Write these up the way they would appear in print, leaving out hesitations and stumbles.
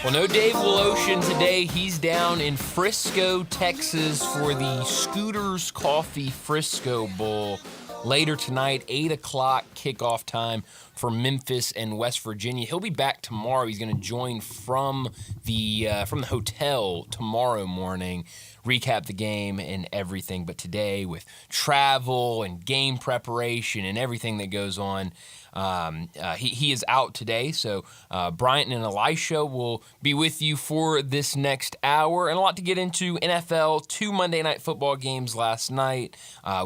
Well, no Dave Woloshin today. He's down in Frisco, Texas for the Scooters Coffee Frisco Bowl. Later tonight, 8 o'clock kickoff time for Memphis and West Virginia. He'll be back tomorrow. He's going to join from the hotel tomorrow morning, recap the game and everything. But today, with travel and game preparation and everything that goes on, he is out today. So Bryant and Elisha will be with you for this next hour. And a lot to get into. NFL, 2 Monday Night Football games last night.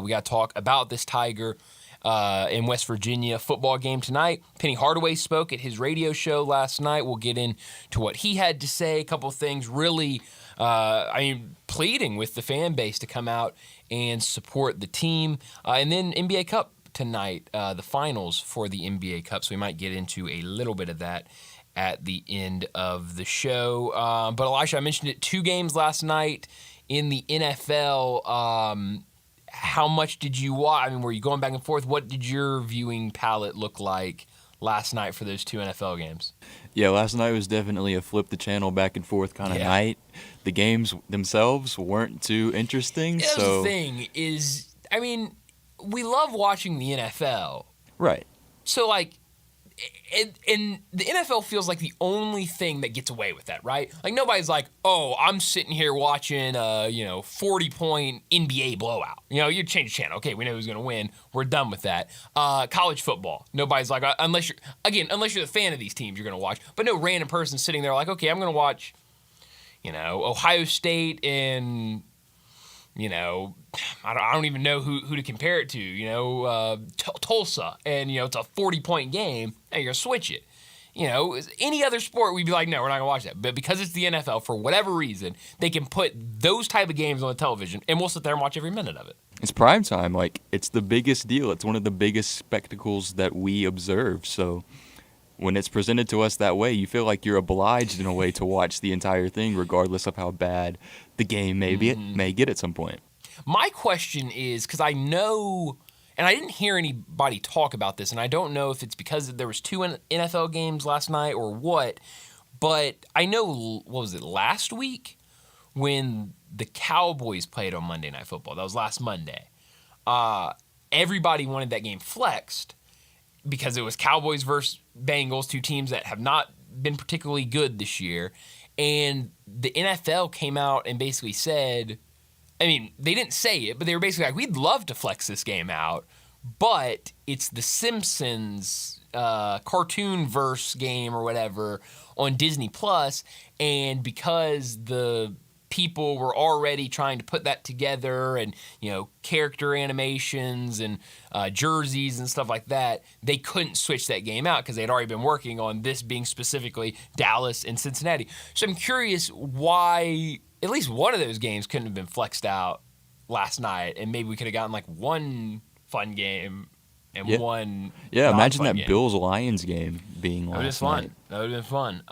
We got to talk about this Tiger in West Virginia football game tonight. Penny Hardaway spoke at his radio show last night. We'll get into what he had to say. A couple of things really, pleading with the fan base to come out and support the team. And then NBA Cup tonight, the finals for the NBA Cup. So we might get into a little bit of that at the end of the show. But Elisha, I mentioned it, 2 games last night in the NFL. How much did you watch? I mean, were you going back and forth? What did your viewing palette look like last night for those 2 NFL games? Yeah, last night was definitely a flip the channel back and forth kind of night. The games themselves weren't too interesting. Yeah, the thing is, I mean, we love watching the NFL. Right. So, like, and the NFL feels like the only thing that gets away with that, right? Like, nobody's like, oh, I'm sitting here watching a, 40-point NBA blowout. You change the channel. Okay, we know who's going to win. We're done with that. College football. Nobody's like, unless you're the fan of these teams, you're going to watch. But no random person sitting there like, okay, I'm going to watch, Ohio State and, I don't even know who to compare it to, Tulsa, and, it's a 40-point game, and you're going to switch it. Any other sport, we'd be like, no, we're not going to watch that. But because it's the NFL, for whatever reason, they can put those type of games on the television, and we'll sit there and watch every minute of it. It's prime time. Like, it's the biggest deal. It's one of the biggest spectacles that we observe. So when it's presented to us that way, you feel like you're obliged in a way to watch the entire thing, regardless of how bad the game may get at some point. My question is, because I know, and I didn't hear anybody talk about this, and I don't know if it's because there was 2 NFL games last night or what, but I know, what was it, last week when the Cowboys played on Monday Night Football? That was last Monday. Everybody wanted that game flexed because it was Cowboys versus Bengals, 2 teams that have not been particularly good this year, and the NFL came out and basically said, I mean, they didn't say it, but they were basically like, we'd love to flex this game out, but it's the Simpsons cartoon verse game or whatever on Disney Plus, and because the people were already trying to put that together and, character animations and jerseys and stuff like that, they couldn't switch that game out because they'd already been working on this being specifically Dallas and Cincinnati. So I'm curious why at least one of those games couldn't have been flexed out last night, and maybe we could have gotten like one fun game and one. Yeah, imagine that Bills-Lions game being last night. That would have been fun.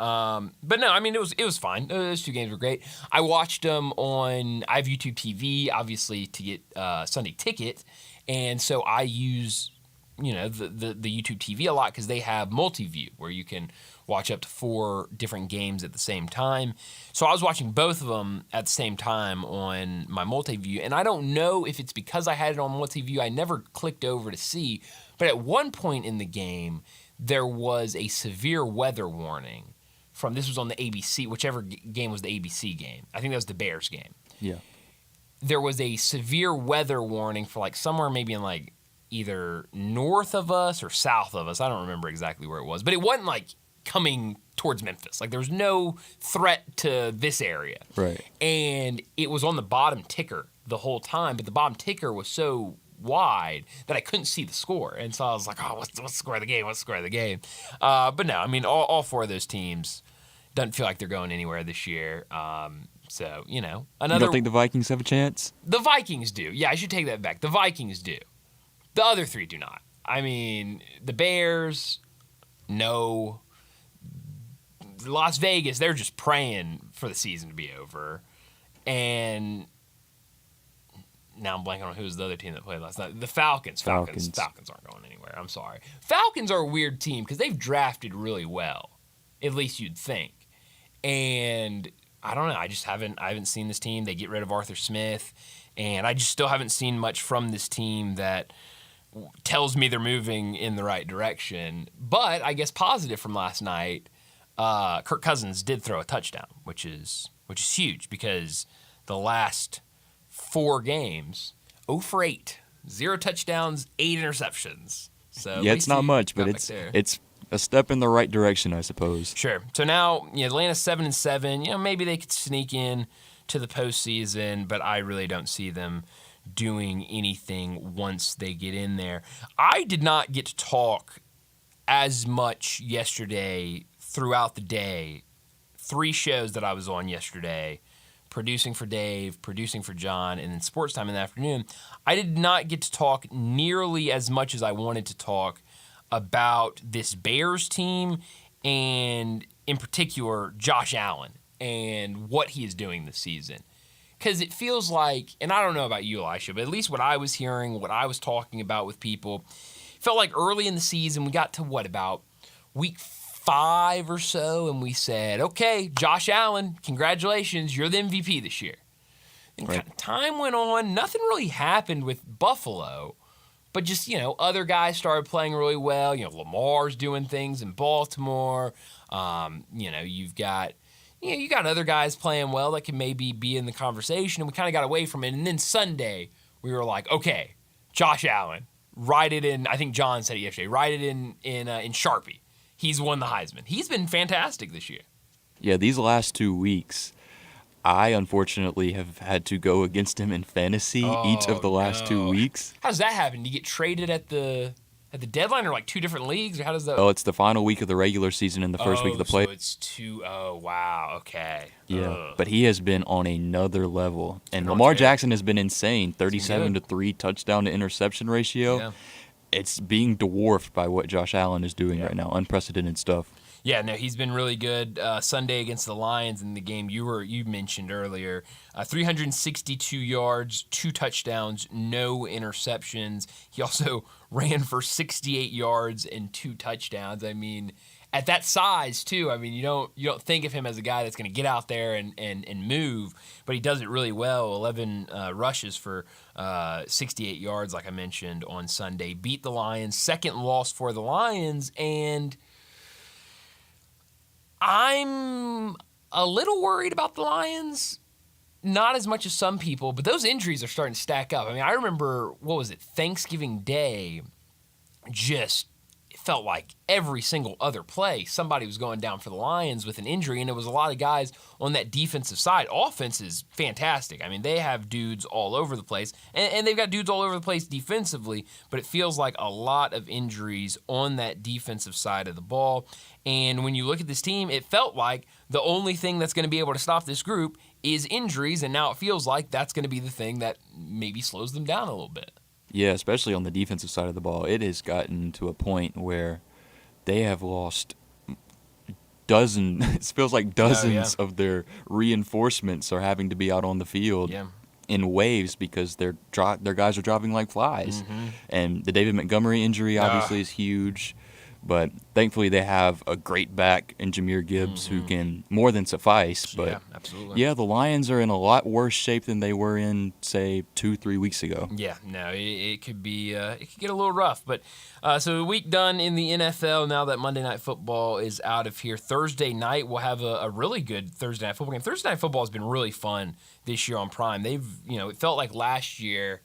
But no, I mean, it was fine. Those 2 games were great. I watched them I have YouTube TV, obviously, to get Sunday Ticket, and so I use, the YouTube TV a lot because they have multi-view where you can watch up to 4 different games at the same time. So I was watching both of them at the same time on my multi-view, and I don't know if it's because I had it on multi-view. I never clicked over to see, but at one point in the game, there was a severe weather warning this was on the ABC, whichever game was the ABC game. I think that was the Bears game. Yeah. There was a severe weather warning for like somewhere maybe in like either north of us or south of us. I don't remember exactly where it was, but it wasn't like coming towards Memphis. Like there was no threat to this area. Right. And it was on the bottom ticker the whole time, but the bottom ticker was so wide that I couldn't see the score. And so I was like, oh, what's the score of the game? What's the score of the game? But no, I mean, all 4 of those teams doesn't feel like they're going anywhere this year. So, another. You don't think the Vikings have a chance? The Vikings do. Yeah, I should take that back. The Vikings do. The other 3 do not. I mean, the Bears, no. Las Vegas, they're just praying for the season to be over. And now I'm blanking on who's the other team that played last night. The Falcons. Falcons aren't going anywhere. I'm sorry. Falcons are a weird team because they've drafted really well. At least you'd think. And I don't know. I haven't seen this team. They get rid of Arthur Smith, and I just still haven't seen much from this team that tells me they're moving in the right direction. But I guess positive from last night, Kirk Cousins did throw a touchdown, which is huge because the last 4 games, 0 for 8, 0 touchdowns, 8 interceptions. So yeah, it's not much, but it's a step in the right direction, I suppose. Sure. So now, Atlanta's 7-7. Maybe they could sneak in to the postseason, but I really don't see them doing anything once they get in there. I did not get to talk as much yesterday throughout the day. 3 shows that I was on yesterday, producing for Dave, producing for John, and then Sports Time in the afternoon. I did not get to talk nearly as much as I wanted to talk about this Bears team and, in particular, Josh Allen and what he is doing this season. Because it feels like, and I don't know about you, Elisha, but at least what I was hearing, what I was talking about with people, felt like early in the season, we got to about week 5 or so, and we said, okay, Josh Allen, congratulations, you're the MVP this year. And right. Time went on, nothing really happened with Buffalo, but just, other guys started playing really well. Lamar's doing things in Baltimore. You've got you got other guys playing well that can maybe be in the conversation, and we kind of got away from it. And then Sunday, we were like, okay, Josh Allen, write it in. I think John said it yesterday. Write it in Sharpie. He's won the Heisman. He's been fantastic this year. Yeah, these last 2 weeks, I unfortunately have had to go against him in fantasy each of the last 2 weeks. How does that happen? Do you get traded at the deadline, or like 2 different leagues, or how does that? Oh, it's the final week of the regular season and the first week of the play. So it's 2. Oh, wow. Okay. Yeah, but he has been on another level, and Lamar Jackson has been insane. 37-3 touchdown to interception ratio. Yeah. It's being dwarfed by what Josh Allen is doing right now. Unprecedented stuff. Yeah, no, he's been really good. Sunday against the Lions in the game you mentioned earlier, 362 yards, 2 touchdowns, no interceptions. He also ran for 68 yards and 2 touchdowns. I mean, at that size too. I mean, you don't think of him as a guy that's going to get out there and move, but he does it really well. 11 rushes for 68 yards, like I mentioned on Sunday. Beat the Lions, second loss for the Lions, and I'm a little worried about the Lions. Not as much as some people, but those injuries are starting to stack up. I mean, I remember, Thanksgiving Day, just it felt like every single other play, somebody was going down for the Lions with an injury, and there was a lot of guys on that defensive side. Offense is fantastic. I mean, they have dudes all over the place, and they've got dudes all over the place defensively, but it feels like a lot of injuries on that defensive side of the ball. And when you look at this team, it felt like the only thing that's going to be able to stop this group is injuries, and now it feels like that's going to be the thing that maybe slows them down a little bit. Yeah, especially on the defensive side of the ball. It has gotten to a point where they have lost it feels like dozens of their reinforcements are having to be out on the field in waves because their guys are dropping like flies. Mm-hmm. And the David Montgomery injury obviously is huge. But thankfully, they have a great back in Jahmyr Gibbs who can more than suffice. But yeah, absolutely. Yeah, the Lions are in a lot worse shape than they were in, say, 2-3 weeks ago. Yeah, no, it could be it could get a little rough. But so the week done in the NFL. Now that Monday Night Football is out of here, Thursday night we'll have a really good Thursday Night Football game. Thursday Night Football has been really fun this year on Prime. It felt like last year.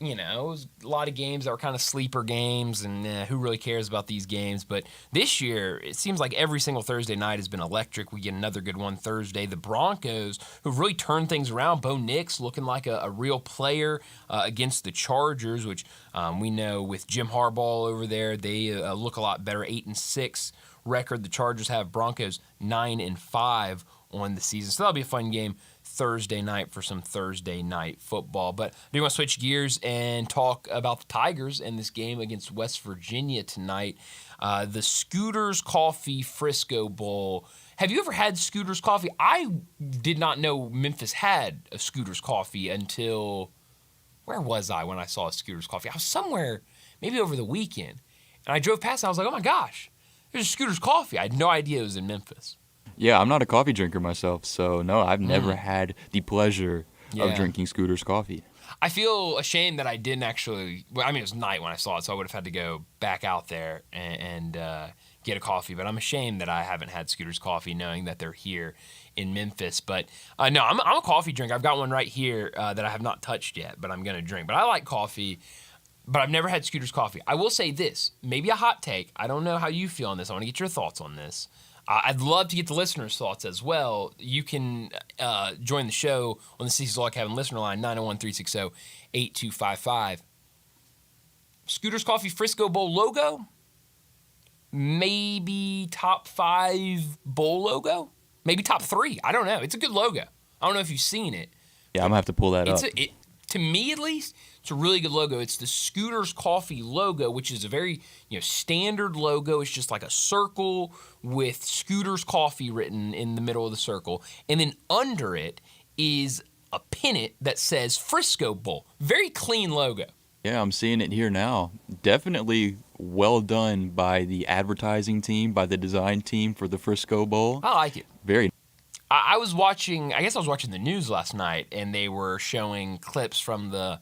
It was a lot of games that were kind of sleeper games, and who really cares about these games? But this year, it seems like every single Thursday night has been electric. We get another good one Thursday. The Broncos, who've really turned things around. Bo Nix looking like a real player against the Chargers, which we know with Jim Harbaugh over there, they look a lot better. 8-6 record the Chargers have. Broncos 9-5 on the season. So that'll be a fun game Thursday night for some Thursday night football. But I do want to switch gears and talk about the Tigers and this game against West Virginia tonight. The Scooters Coffee Frisco Bowl. Have you ever had Scooters Coffee? I did not know Memphis had a Scooters Coffee until, where was I when I saw a Scooters Coffee? I was somewhere, maybe over the weekend. And I drove past and I was like, oh my gosh, there's a Scooters Coffee. I had no idea it was in Memphis. Yeah, I'm not a coffee drinker myself, so no, I've never had the pleasure of Yeah. drinking Scooter's coffee. I feel ashamed that I didn't actually. Well, I mean, it was night when I saw it, so I would have had to go back out there and get a coffee. But I'm ashamed that I haven't had Scooter's coffee, knowing that they're here in Memphis. But no, I'm a coffee drinker. I've got one right here that I have not touched yet, but I'm gonna drink. But I like coffee. But I've never had Scooter's coffee. I will say this, maybe a hot take. I don't know how you feel on this. I want to get your thoughts on this. I'd love to get the listeners' thoughts as well. You can join the show on the Cecil Log Cabin listener line, 901-360-8255. Scooter's Coffee Frisco Bowl logo? Maybe top 5 bowl logo? Maybe top 3. I don't know. It's a good logo. I don't know if you've seen it. Yeah, I'm going to have to pull that up. To me, at least, it's a really good logo. It's the Scooter's Coffee logo, which is a very standard logo. It's just like a circle with Scooter's Coffee written in the middle of the circle. And then under it is a pennant that says Frisco Bowl. Very clean logo. Yeah, I'm seeing it here now. Definitely well done by the advertising team, by the design team for the Frisco Bowl. I like it. Very. I was watching the news last night, and they were showing clips from the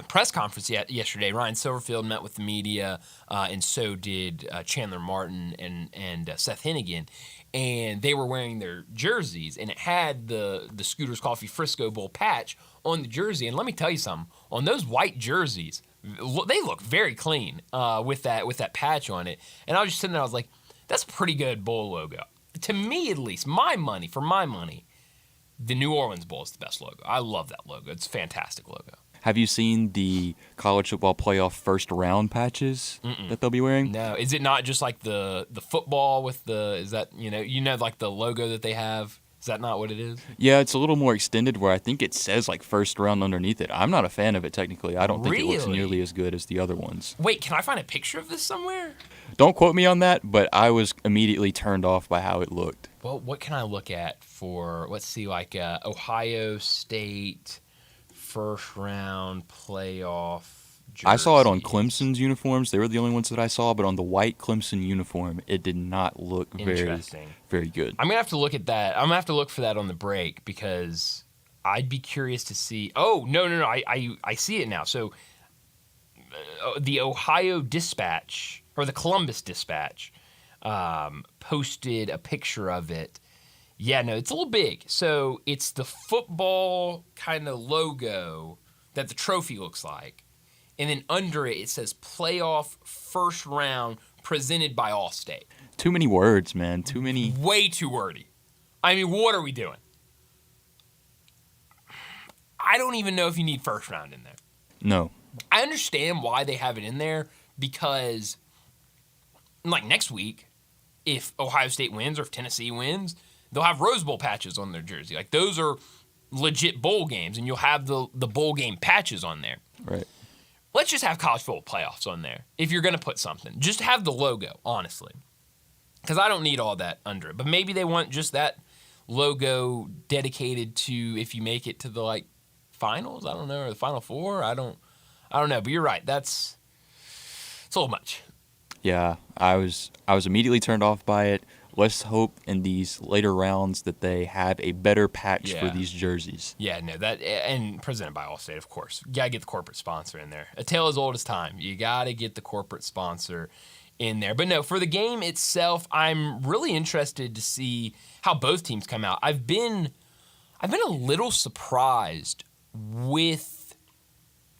press conference yesterday. Ryan Silverfield met with the media, and so did Chandler Martin and Seth Hennigan, and they were wearing their jerseys, and it had the Scooter's Coffee Frisco Bowl patch on the jersey. And let me tell you something, on those white jerseys, they look very clean with that patch on it. And I was just sitting there, I was like, that's a pretty good bowl logo. To me, at least, for my money, the New Orleans Bowl is the best logo. I love that logo. It's a fantastic logo. Have you seen the college football playoff first round patches that they'll be wearing? No. Is it not just like the football with is that, like the logo that they have? Is that not what it is? Yeah, it's a little more extended where I think it says like first round underneath it. I'm not a fan of it technically. I don't think it looks nearly as good as the other ones. Wait, can I find a picture of this somewhere? Don't quote me on that, but I was immediately turned off by how it looked. Well, what can I look at for, let's see, like Ohio State first round playoff jerseys? I saw it on Clemson's uniforms. They were the only ones that I saw, but on the white Clemson uniform, it did not look very, very good. I'm going to have to look at that. I'm going to have to look for that on the break because I'd be curious to see. Oh, no. I see it now. So the Ohio Dispatch, or the Columbus Dispatch, posted a picture of it. Yeah, no, it's a little big. So it's the football kind of logo that the trophy looks like. And then under it, it says playoff first round presented by Allstate. Too many words, man. Too many. Way too wordy. I mean, what are we doing? I don't even know if you need first round in there. No. I understand why they have it in there because, like next week, if Ohio State wins or if Tennessee wins, they'll have Rose Bowl patches on their jersey. Like those are legit bowl games, and you'll have the bowl game patches on there. Right. Let's just have college football playoffs on there. If you're going to put something, just have the logo, honestly. Because I don't need all that under it. But maybe they want just that logo dedicated to if you make it to the finals, I don't know, or the Final Four. I don't know. But you're right. It's a little much. Yeah, I was immediately turned off by it. Let's hope in these later rounds that they have a better patch for these jerseys. Yeah, no, and presented by Allstate, of course. You got to get the corporate sponsor in there. A tale as old as time. You got to get the corporate sponsor in there. But no, for the game itself, I'm really interested to see how both teams come out. I've been a little surprised with,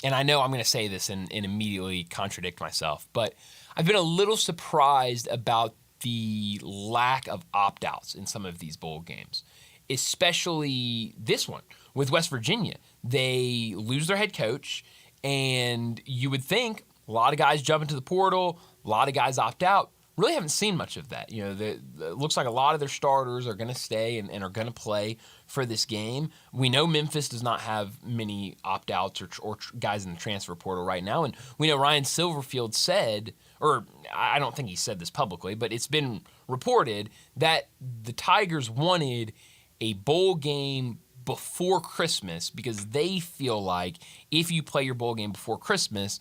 and I know I'm going to say this and immediately contradict myself, but I've been a little surprised about the lack of opt-outs in some of these bowl games, especially this one with West Virginia. They lose their head coach, and you would think a lot of guys jump into the portal, a lot of guys opt out. Really haven't seen much of that. It looks like a lot of their starters are going to stay and are going to play for this game. We know Memphis does not have many opt-outs or guys in the transfer portal right now, and we know Ryan Silverfield said, or I don't think he said this publicly, but it's been reported that the Tigers wanted a bowl game before Christmas because they feel like if you play your bowl game before Christmas,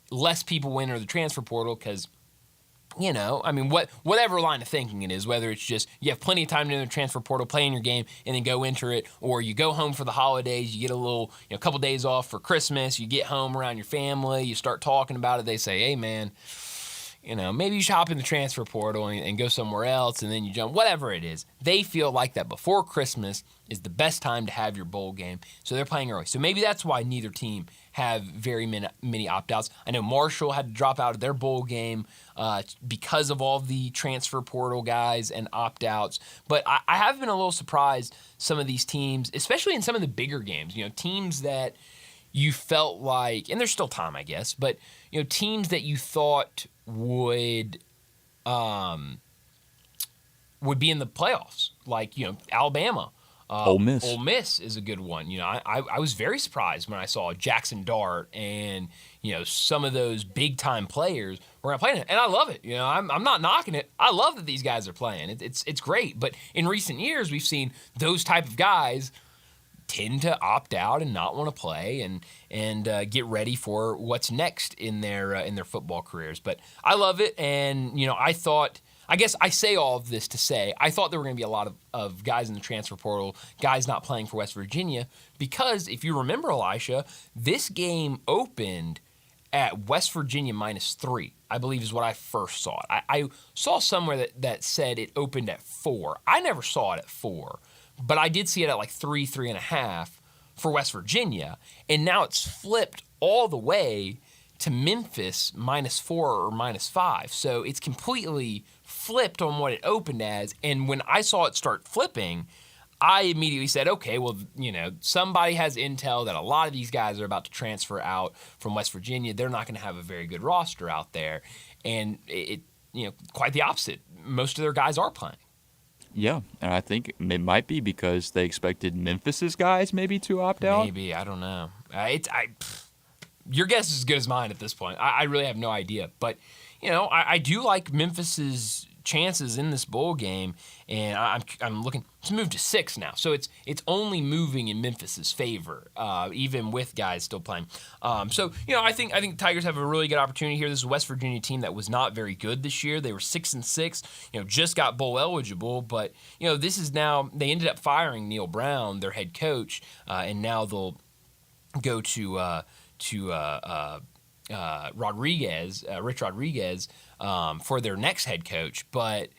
less people will enter the transfer portal because I mean, whatever line of thinking it is, whether it's just you have plenty of time to enter the transfer portal, play in your game, and then go enter it, or you go home for the holidays, you get a little, couple days off for Christmas, you get home around your family, you start talking about it, they say, hey, man, maybe you should hop in the transfer portal and go somewhere else, and then you jump, whatever it is. They feel like that before Christmas is the best time to have your bowl game, so they're playing early. So maybe that's why neither team have very many opt-outs. I know Marshall had to drop out of their bowl game because of all the transfer portal guys and opt-outs. But I have been a little surprised some of these teams, especially in some of the bigger games, teams that you felt like, and there's still time, I guess, but teams that you thought would be in the playoffs, like Alabama. Ole Miss. Ole Miss is a good one. I was very surprised when I saw Jackson Dart and some of those big time players were playing it, and I love it. I'm not knocking it. I love that these guys are playing. It's great. But in recent years, we've seen those type of guys tend to opt out and not want to play and get ready for what's next in their football careers. But I love it, and I guess I say all of this to say I thought there were going to be a lot of guys in the transfer portal, guys not playing for West Virginia, because if you remember, Elisha, this game opened at West Virginia -3, I believe is what I first saw it. I saw somewhere that said it opened at 4. I never saw it at 4, but I did see it at like 3.5 for West Virginia, and now it's flipped all the way to Memphis -4 or -5. So it's completely flipped on what it opened as. And when I saw it start flipping, I immediately said, okay, well, somebody has intel that a lot of these guys are about to transfer out from West Virginia. They're not going to have a very good roster out there. And it quite the opposite. Most of their guys are playing. Yeah, and I think it might be because they expected Memphis's guys maybe to opt out. Maybe, I don't know. Your guess is as good as mine at this point. I really have no idea. But, I do like Memphis's chances in this bowl game, and I'm looking to move to 6 now. So it's only moving in Memphis's favor, even with guys still playing. So I think Tigers have a really good opportunity here. This is a West Virginia team that was not very good this year. They were 6-6. Just got bowl eligible, but this is now they ended up firing Neil Brown, their head coach, and now they'll go to Rich Rodriguez, for their next head coach. But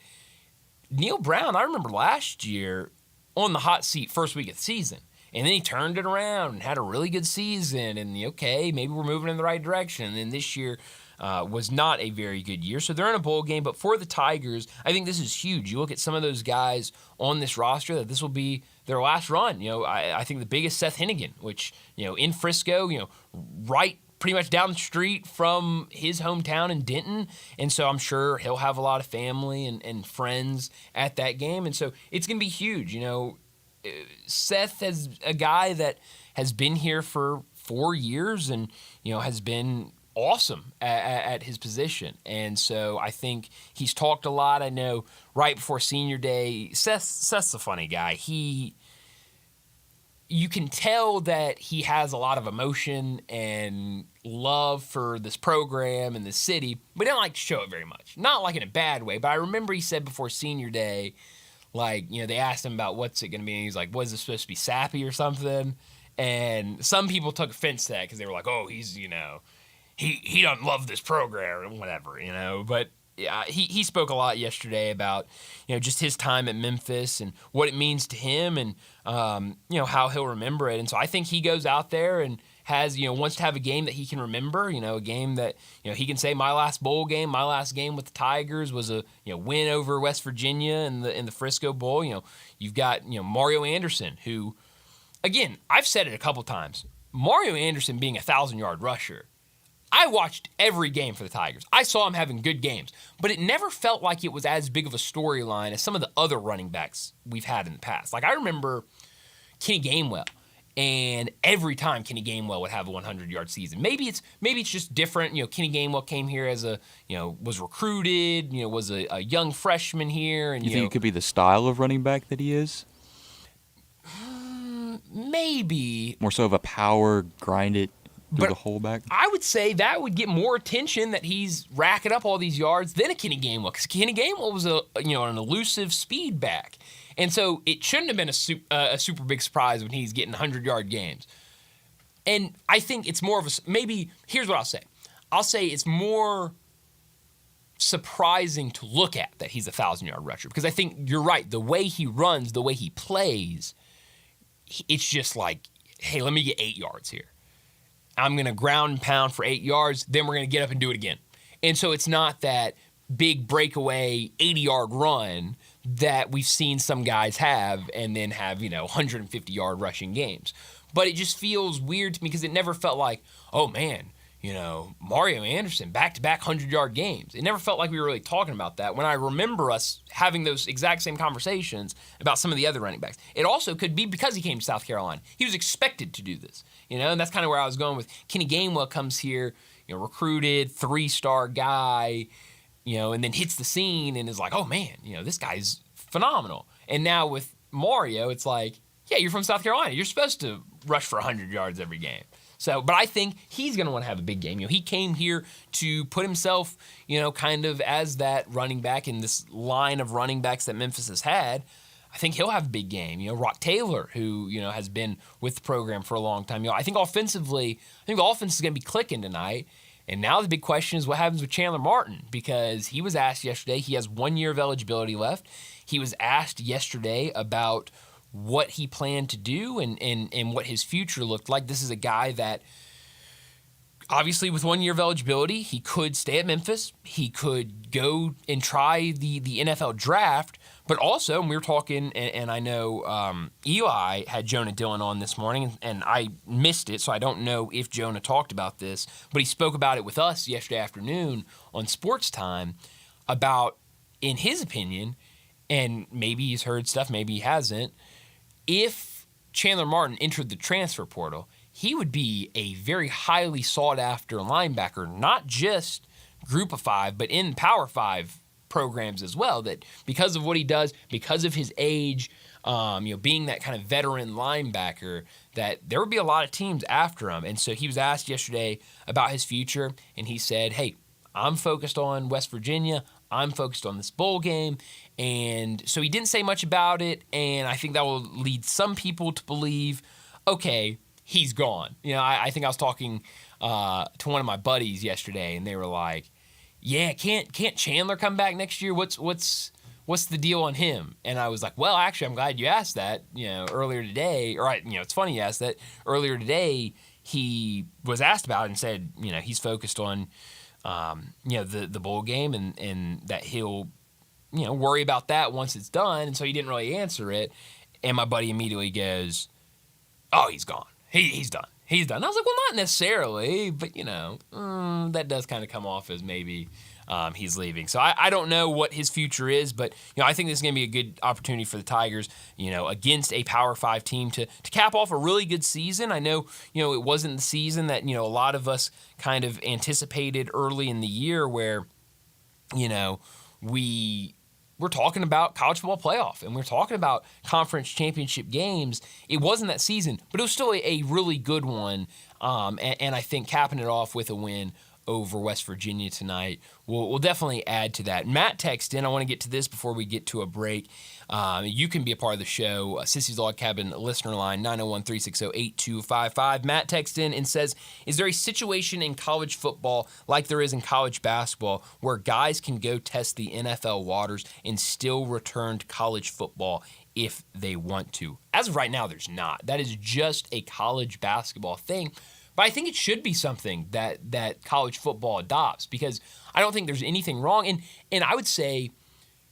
Neil Brown, I remember last year on the hot seat first week of the season. And then he turned it around and had a really good season. And, maybe we're moving in the right direction. And then this year was not a very good year. So they're in a bowl game. But for the Tigers, I think this is huge. You look at some of those guys on this roster that this will be their last run. I think the biggest, Seth Hennigan, which, in Frisco, right pretty much down the street from his hometown in Denton. And so I'm sure he'll have a lot of family and friends at that game. And so it's going to be huge. Seth is a guy that has been here for 4 years and, has been awesome at his position. And so I think he's talked a lot. I know right before senior day, Seth's a funny guy. You can tell that he has a lot of emotion and love for this program and the city, but he don't like to show it very much. Not like in a bad way, but I remember he said before senior day, they asked him about what's it going to be, and he's like, was it supposed to be sappy or something? And some people took offense to that because they were like, oh, he's, he doesn't love this program or whatever, but yeah, he spoke a lot yesterday about, just his time at Memphis and what it means to him and, how he'll remember it. And so I think he goes out there and has, wants to have a game that he can remember, a game that, he can say my last bowl game, my last game with the Tigers was a, win over West Virginia in the Frisco Bowl. You've got, Mario Anderson, who, again, I've said it a couple times, Mario Anderson being a 1,000-yard rusher, I watched every game for the Tigers. I saw him having good games, but it never felt like it was as big of a storyline as some of the other running backs we've had in the past. Like I remember Kenny Gainwell, and every time Kenny Gainwell would have a 100-yard season. Maybe it's just different. Kenny Gainwell came here as a, was recruited, was a young freshman here. And you think it could be the style of running back that he is? Maybe. More so of a power, grind it through the whole back. I would say that would get more attention that he's racking up all these yards than a Kenny Gainwell, because Kenny Gainwell was an elusive speed back, and so it shouldn't have been a super big surprise when he's getting 100-yard games. And I think it's more of maybe here's what I'll say. I'll say it's more surprising to look at that he's a 1,000-yard rusher, because I think you're right. The way he runs, the way he plays, it's just like, hey, let me get 8 yards here. I'm going to ground and pound for 8 yards, then we're going to get up and do it again. And so it's not that big breakaway 80-yard run that we've seen some guys have and then have, 150-yard rushing games. But it just feels weird to me because it never felt like, oh, man, Mario Anderson, back-to-back 100-yard games. It never felt like we were really talking about that when I remember us having those exact same conversations about some of the other running backs. It also could be because he came to South Carolina. He was expected to do this, and that's kind of where I was going with Kenny Gainwell comes here, recruited, 3-star guy, and then hits the scene and is like, oh, man, this guy's phenomenal. And now with Mario, it's like, yeah, you're from South Carolina. You're supposed to rush for 100 yards every game. So, but I think he's going to want to have a big game. He came here to put himself, kind of as that running back in this line of running backs that Memphis has had. I think he'll have a big game. Rock Taylor, who, has been with the program for a long time. I think offensively, the offense is going to be clicking tonight. And now the big question is what happens with Chandler Martin, because he was asked yesterday, he has 1 year of eligibility left. He was asked yesterday about what he planned to do and what his future looked like. This is a guy that, obviously, with 1 year of eligibility, he could stay at Memphis. He could go and try the NFL draft. But also, and we were talking, and I know Eli had Jonah Dillon on this morning, and I missed it, so I don't know if Jonah talked about this, but he spoke about it with us yesterday afternoon on Sports Time about, in his opinion, and maybe he's heard stuff, maybe he hasn't, if Chandler Martin entered the transfer portal, he would be a very highly sought-after linebacker, not just Group of Five, but in Power Five programs as well, that because of what he does, because of his age, being that kind of veteran linebacker, that there would be a lot of teams after him. And so he was asked yesterday about his future, and he said, hey, I'm focused on West Virginia. I'm focused on this bowl game. And so he didn't say much about it, and I think that will lead some people to believe, okay, he's gone. I think I was talking to one of my buddies yesterday, and they were like, yeah, can't Chandler come back next year? What's the deal on him? And I was like, well, actually, I'm glad you asked that, earlier today. Or, it's funny you asked that. Earlier today, he was asked about it and said, he's focused on, the bowl game and that he'll, worry about that once it's done. And so he didn't really answer it. And my buddy immediately goes, oh, he's gone. He's done. He's done. I was like, well, not necessarily, but, that does kind of come off as maybe he's leaving. So I don't know what his future is, but, I think this is going to be a good opportunity for the Tigers, against a Power 5 team to cap off a really good season. I know, it wasn't the season that, a lot of us kind of anticipated early in the year where, we're talking about college football playoff and we're talking about conference championship games. It wasn't that season, but it was still a really good one. And I think capping it off with a win over West Virginia tonight will definitely add to that. Matt texted in. I want to get to this before we get to a break. You can be a part of the show. Sissy's Log Cabin listener line, 901-360-8255. Matt texted in and says, is there a situation in college football like there is in college basketball where guys can go test the NFL waters and still return to college football if they want to? As of right now, there's not. That is just a college basketball thing. But I think it should be something that college football adopts, because I don't think there's anything wrong. And I would say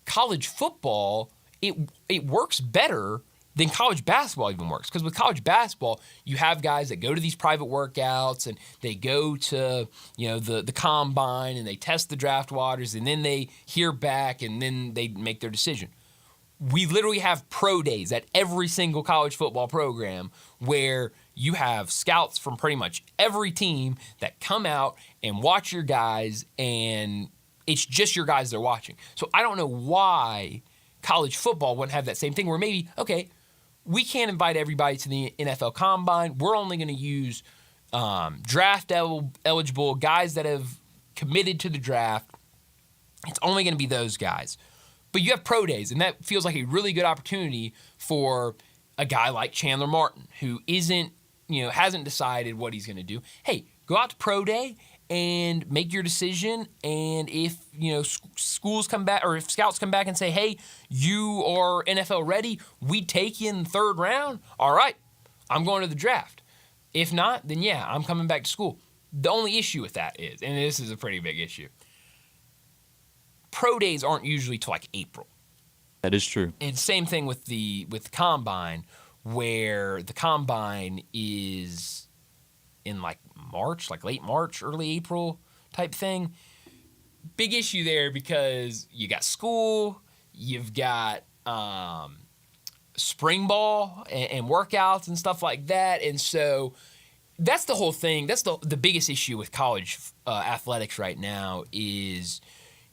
college football, it works better than college basketball even works. Because with college basketball, you have guys that go to these private workouts and they go to the combine and they test the draft waters and then they hear back and then they make their decision. We literally have pro days at every single college football program where you have scouts from pretty much every team that come out and watch your guys, and it's just your guys they're watching. So I don't know why college football wouldn't have that same thing where maybe, okay, we can't invite everybody to the NFL Combine. We're only going to use draft eligible guys that have committed to the draft. It's only going to be those guys. But you have pro days, and that feels like a really good opportunity for a guy like Chandler Martin, who hasn't decided what he's going to do. Hey, go out to pro day and make your decision. And if, schools come back, or if scouts come back and say, hey, you are NFL ready, we take you in the third round. All right, I'm going to the draft. If not, then yeah, I'm coming back to school. The only issue with that is, and this is a pretty big issue, pro days aren't usually till like April. That is true. And same thing with the combine, where the combine is in like March, like late March, early April type thing. Big issue there because you got school, you've got spring ball and workouts and stuff like that. And so that's the whole thing. That's the biggest issue with college athletics right now is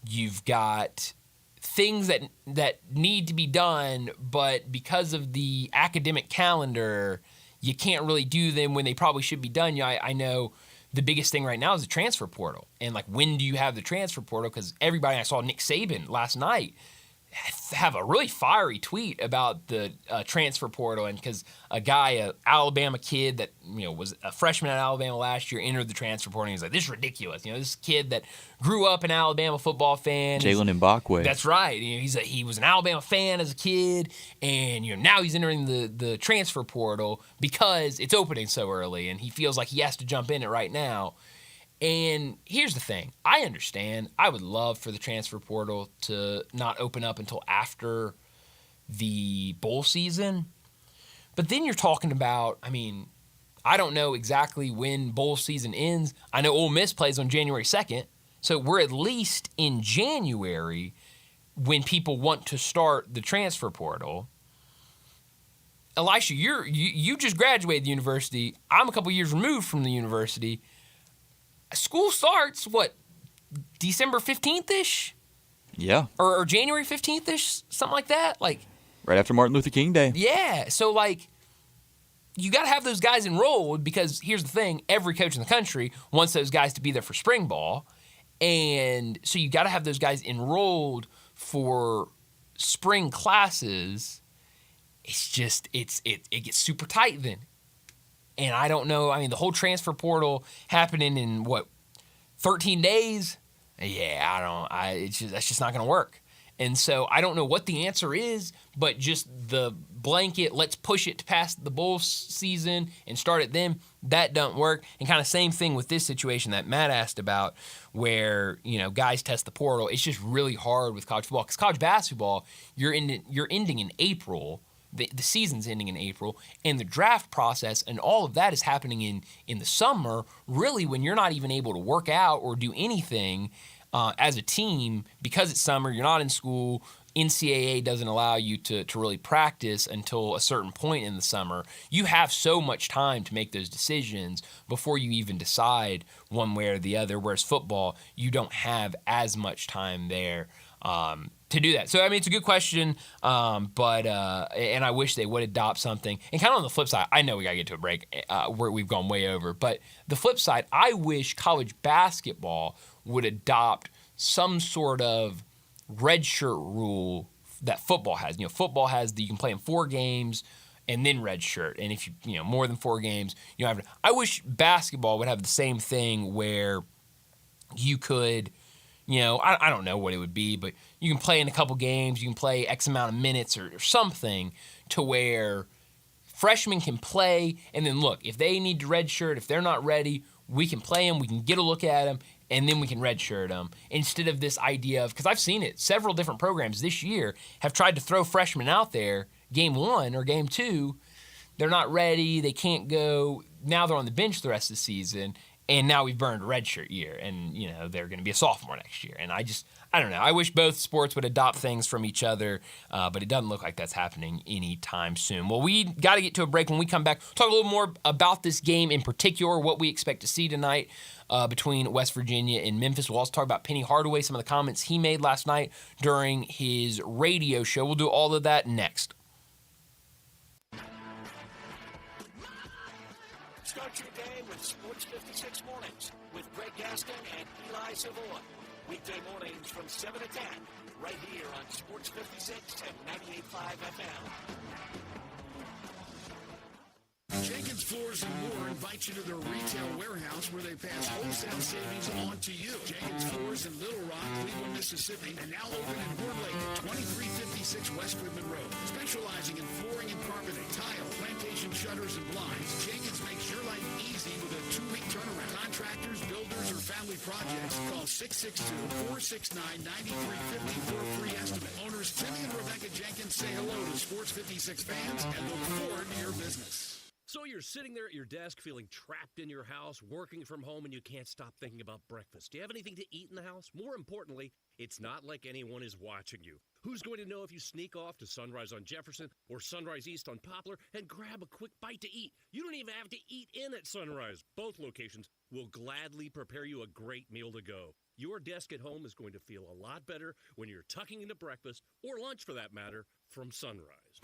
you've got things that need to be done, but because of the academic calendar, you can't really do them when they probably should be done. I know the biggest thing right now is the transfer portal. And, like, when do you have the transfer portal? Because everybody, I saw Nick Saban last night have a really fiery tweet about the transfer portal, and because a guy, an Alabama kid that was a freshman at Alabama last year, entered the transfer portal, and he's like, "This is ridiculous." This kid that grew up an Alabama football fan, Jalen Mbakwe. That's right. He was an Alabama fan as a kid, and now he's entering the transfer portal because it's opening so early, and he feels like he has to jump in it right now. And here's the thing. I understand. I would love for the transfer portal to not open up until after the bowl season. But then you're talking about, I don't know exactly when bowl season ends. I know Ole Miss plays on January 2nd. So we're at least in January when people want to start the transfer portal. Elisha, you just graduated the university. I'm a couple years removed from the university. School starts, December 15th-ish? Yeah. Or January 15th-ish, something like that? Like, right after Martin Luther King Day. Yeah. So, you got to have those guys enrolled because here's the thing. Every coach in the country wants those guys to be there for spring ball. And so you got to have those guys enrolled for spring classes. It's just, it gets super tight then. And I don't know. The whole transfer portal happening in 13 days? Yeah, that's just not going to work. And so I don't know what the answer is, but just the blanket, let's push it to past the bowl season and start it then, that doesn't work. And kind of same thing with this situation that Matt asked about where, guys test the portal. It's just really hard with college football because college basketball, you're ending in April. The season's ending in April, and the draft process and all of that is happening in the summer, really when you're not even able to work out or do anything as a team because it's summer, you're not in school. NCAA doesn't allow you to really practice until a certain point in the summer. You have so much time to make those decisions before you even decide one way or the other, whereas football, you don't have as much time there to do that. So, it's a good question, but I wish they would adopt something. And kind of on the flip side, I know we got to get to a break where we've gone way over, but the flip side, I wish college basketball would adopt some sort of redshirt rule that football has. Football has you can play in 4 games and then redshirt. And if you more than 4 games, you don't have to. I wish basketball would have the same thing where you could, I don't know what it would be, but you can play in a couple games, you can play X amount of minutes or something to where freshmen can play. And then look, if they need to redshirt, if they're not ready, we can play them, we can get a look at them, and then we can redshirt them. Instead of this idea of, because I've seen it, several different programs this year have tried to throw freshmen out there game 1 or game 2. They're not ready, they can't go. Now they're on the bench the rest of the season. And now we've burned a redshirt year, and they're going to be a sophomore next year. And I don't know. I wish both sports would adopt things from each other, but it doesn't look like that's happening anytime soon. Well, we got to get to a break. When we come back, talk a little more about this game in particular, what we expect to see tonight between West Virginia and Memphis. We'll also talk about Penny Hardaway, some of the comments he made last night during his radio show. We'll do all of that next. Start your day with Sports 56 Mornings with Greg Gaston and Eli Savoy. Weekday mornings from 7 to 10, right here on Sports 56 and 98.5 FM. Jenkins Floors and More invites you to their retail warehouse where they pass wholesale savings on to you. Jenkins Floors in Little Rock, Cleveland, Mississippi, and now open in Horn Lake at 2356 West Goodman Road. Specializing in flooring and carpeting, tile, plantation shutters, and blinds, Jenkins makes your life easy with a 2-week turnaround. Contractors, builders, or family projects, call 662-469-9350 for a free estimate. Owners Timmy and Rebecca Jenkins say hello to Sports 56 fans and look forward to your business. So you're sitting there at your desk feeling trapped in your house, working from home, and you can't stop thinking about breakfast. Do you have anything to eat in the house? More importantly, it's not like anyone is watching you. Who's going to know if you sneak off to Sunrise on Jefferson or Sunrise East on Poplar and grab a quick bite to eat? You don't even have to eat in at Sunrise. Both locations will gladly prepare you a great meal to go. Your desk at home is going to feel a lot better when you're tucking into breakfast, or lunch for that matter, from Sunrise.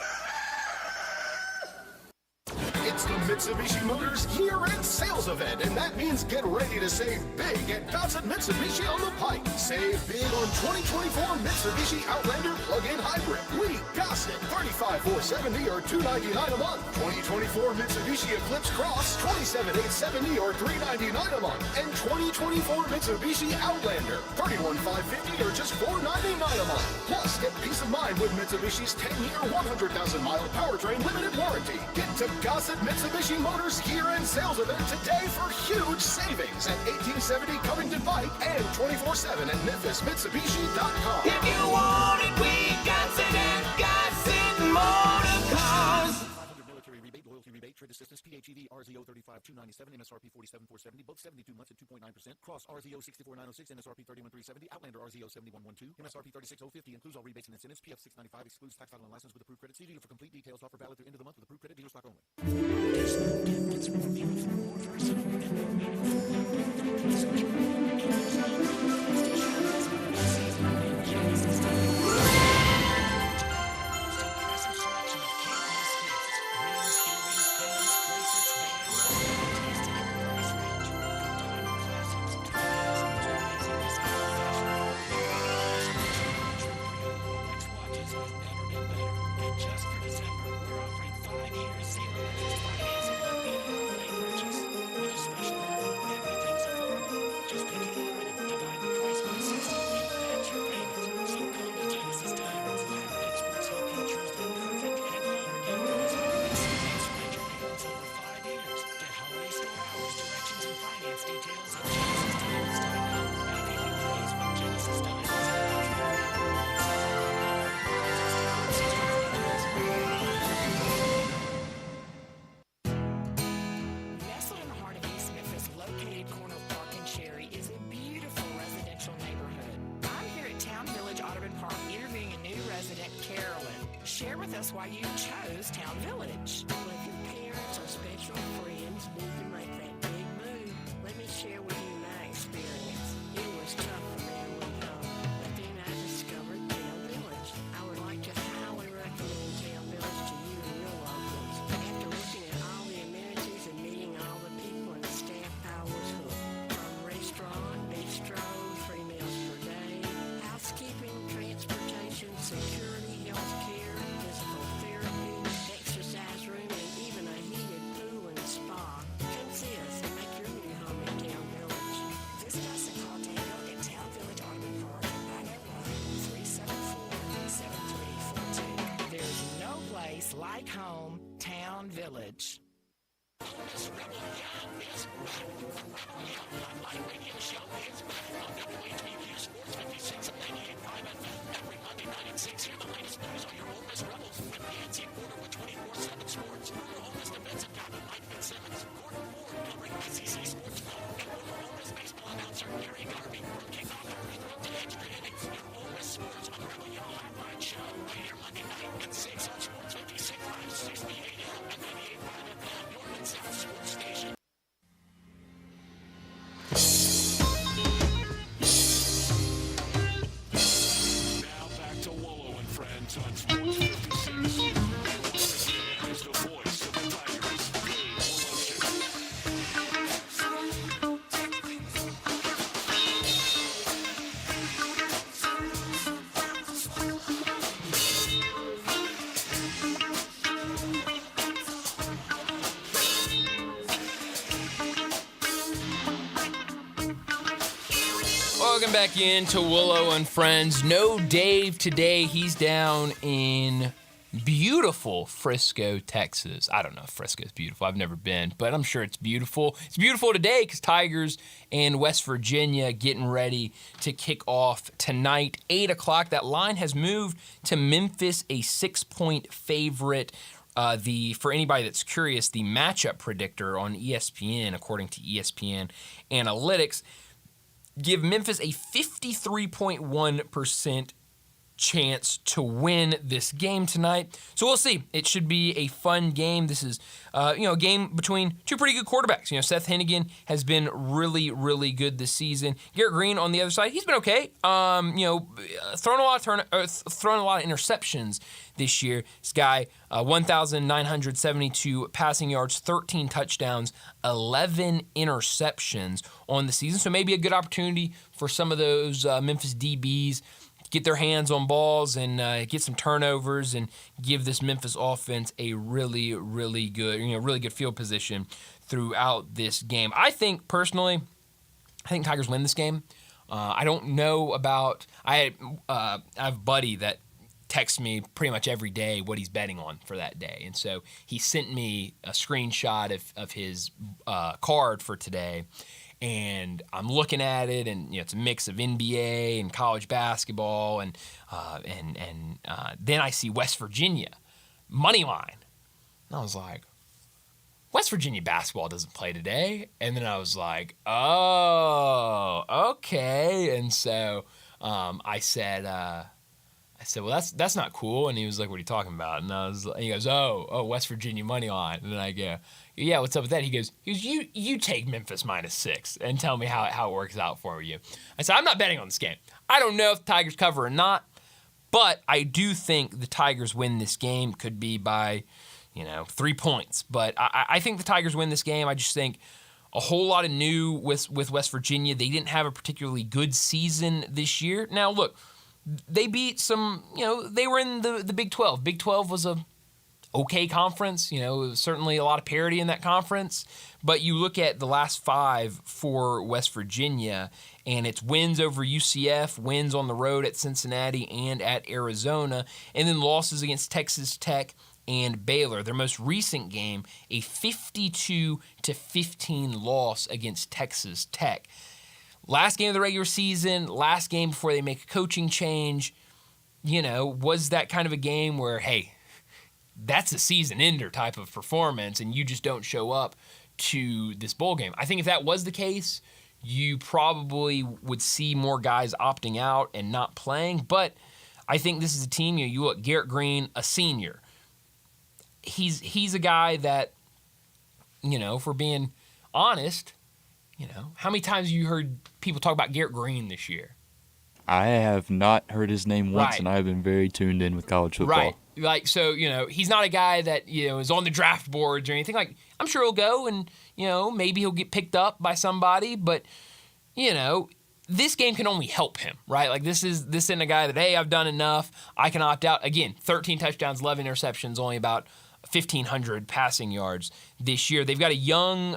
It's the Mitsubishi Motors year-end sales event, and that means get ready to save big at Gossett Mitsubishi on the Pike. Save big on 2024 Mitsubishi Outlander plug-in hybrid. We Gossett, $35,470 or $299 a month. 2024 Mitsubishi Eclipse Cross, $27,870 or $399 a month. And 2024 Mitsubishi Outlander, $31,550 or just $499 a month. Plus, get peace of mind with Mitsubishi's 10-year, 100,000-mile powertrain limited warranty. Get to Gossett Mitsubishi Motors year-end sales event today for huge savings at 1870 Covington Pike and 24/7 at MemphisMitsubishi.com. If you want it, we got it at Gossett Motor Cars. Military rebate, loyalty rebate, trade assistance, PHEV, RZO 35,297, MSRP 47,470, both 72 months at 2.9%. Cross RZO 64,906, MSRP 31,370. Outlander RZO 71,12, MSRP 36,050. Includes all rebates and incentives. PF 695 excludes tax title and license with approved credit. See dealer for complete details. Offer valid through end of the month with approved credit. Dealer stock only. Just for December, we're offering 5 years, 0 interest financing on any holiday purchase. With a special offer, everything's affordable. Just pick an item, divide the price by 60, and that's your payment. So come to Genesis Diamonds. Our experts help you choose the perfect and modern gift present. Spread your payments over 5 years. Get holiday store hours, directions, and finance details at GenesisDiamonds.com. Happy holidays with Genesis Diamonds. Nestled in the heart of East Memphis, located corner of Park and Cherry, is a beautiful residential neighborhood. I'm here at Town Village Audubon Park interviewing a new resident, Carolyn. Share with us why you chose Town Village. Well, if your parents or special friends need to make that big move, let me share with you my experience. It was tough for me to leave home, but then I discovered Town Village. I would like to highly recommend Town Village to you and your loved ones. After looking at all the amenities and meeting all the people and staff, I was hooked. From restaurant, bistro, 3 meals per day, housekeeping, transportation, security, health care, physical therapy, exercise room, and even a heated pool and spa. Come see us and make your new home in Town Village. Visit us and call Daniel at Town Village Audubon Park at 901-374-7342. There's no place like home, Town Village. Now back to Wolo and Friends on Sports 56. Welcome back into Wolo and Friends. No Dave today. He's down in beautiful Frisco, Texas. I don't know if Frisco's beautiful. I've never been, but I'm sure it's beautiful. It's beautiful today because Tigers and West Virginia getting ready to kick off tonight, 8 o'clock. That line has moved to Memphis, a 6-point favorite. For anybody that's curious, the matchup predictor on ESPN, according to ESPN Analytics, give Memphis a 53.1% chance to win this game tonight. So we'll see. It should be a fun game. This is, a game between two pretty good quarterbacks. Seth Hennigan has been really, really good this season. Garrett Green on the other side, he's been okay. Thrown a lot of interceptions this year. This guy, 1,972 passing yards, 13 touchdowns, 11 interceptions on the season. So maybe a good opportunity for some of those Memphis DBs get their hands on balls and get some turnovers and give this Memphis offense a really, really good field position throughout this game. I think Tigers win this game. I don't know about I have a buddy that texts me pretty much every day what he's betting on for that day, and so he sent me a screenshot of his card for today. And I'm looking at it, and it's a mix of NBA and college basketball, and then I see West Virginia money line, and I was like, West Virginia basketball doesn't play today, and then I was like, oh, okay, and so I said, well, that's not cool, and he was like, what are you talking about? And he goes, oh, West Virginia money line, and then I go, yeah, what's up with that? He goes, you take Memphis -6 and tell me how it works out for you. I said, I'm not betting on this game. I don't know if the Tigers cover or not, but I do think the Tigers win this game. Could be by, 3 points. But I think the Tigers win this game. I just think a whole lot of new with West Virginia. They didn't have a particularly good season this year. Now, look, they beat some, they were in the Big 12. Big 12 was a okay conference. Certainly a lot of parity in that conference. But you look at the last 5 for West Virginia, and it's wins over UCF, wins on the road at Cincinnati and at Arizona, and then losses against Texas Tech and Baylor. Their most recent game, a 52-15 loss against Texas Tech. Last game of the regular season, last game before they make a coaching change, was that kind of a game where, hey, that's a season ender type of performance, and you just don't show up to this bowl game. I think if that was the case, you probably would see more guys opting out and not playing. But I think this is a team, you look, Garrett Green, a senior. He's a guy that, if we're being honest, how many times have you heard people talk about Garrett Green this year? I have not heard his name once, Right. and I've been very tuned in with college football. Right. So, he's not a guy that, is on the draft boards or anything. Like, I'm sure he'll go and, maybe he'll get picked up by somebody, but, this game can only help him, right? Like, this isn't a guy that, hey, I've done enough, I can opt out. Again, 13 touchdowns, 11 interceptions, only about 1,500 passing yards this year. They've got a young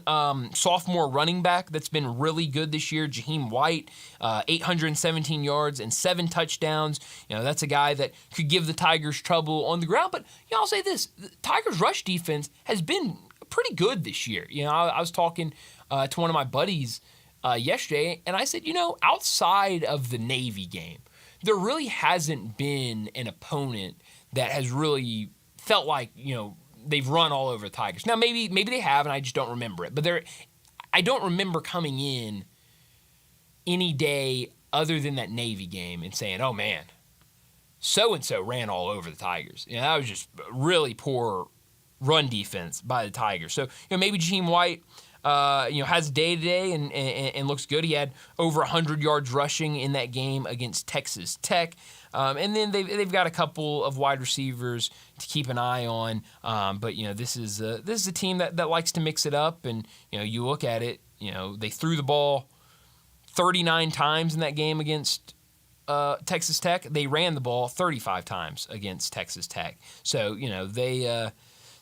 sophomore running back that's been really good this year, Jaheim White, 817 yards and 7 touchdowns. That's a guy that could give the Tigers trouble on the ground. But I'll say this, the Tigers' rush defense has been pretty good this year. I was talking to one of my buddies yesterday, and I said, outside of the Navy game, there really hasn't been an opponent that has really felt like, they've run all over the Tigers. Now, maybe they have, and I just don't remember it. But I don't remember coming in any day other than that Navy game and saying, oh, man, so-and-so ran all over the Tigers. That was just really poor run defense by the Tigers. So, maybe Jaheim White, has a day today and looks good. He had over 100 yards rushing in that game against Texas Tech. And then they've got a couple of wide receivers to keep an eye on. But this is a team that likes to mix it up. And you look at it, they threw the ball 39 times in that game against Texas Tech. They ran the ball 35 times against Texas Tech. So they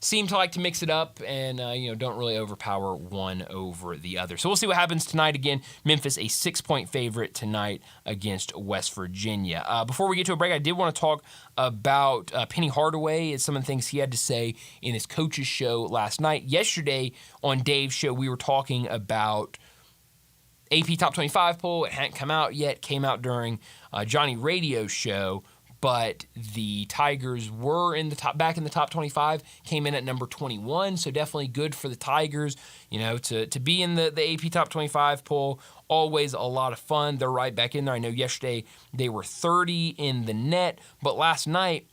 seem to like to mix it up and, don't really overpower one over the other. So we'll see what happens tonight. Again, Memphis, a 6-point favorite tonight against West Virginia. Before we get to a break, I did want to talk about Penny Hardaway and some of the things he had to say in his coach's show last night. Yesterday on Dave's show, we were talking about AP Top 25 poll. It hadn't come out yet. Came out during Johnny Radio's show. But the Tigers were back in the top 25, came in at number 21, so definitely good for the Tigers, to be in the AP Top 25 poll. Always a lot of fun. They're right back in there. I know yesterday they were 30 in the net, but last night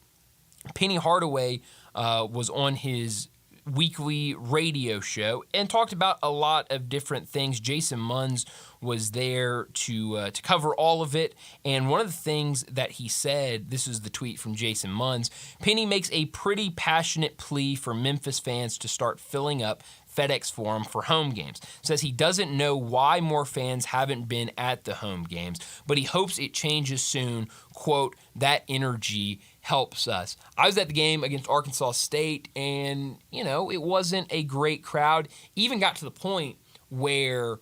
Penny Hardaway was on his weekly radio show and talked about a lot of different things. Jason Munz was there to cover all of it, and one of the things that he said, this is the tweet from Jason Munz, Penny makes a pretty passionate plea for Memphis fans to start filling up FedEx Forum for home games. Says he doesn't know why more fans haven't been at the home games, but he hopes it changes soon. Quote, that energy helps us. I was at the game against Arkansas State, and, it wasn't a great crowd. Even got to the point where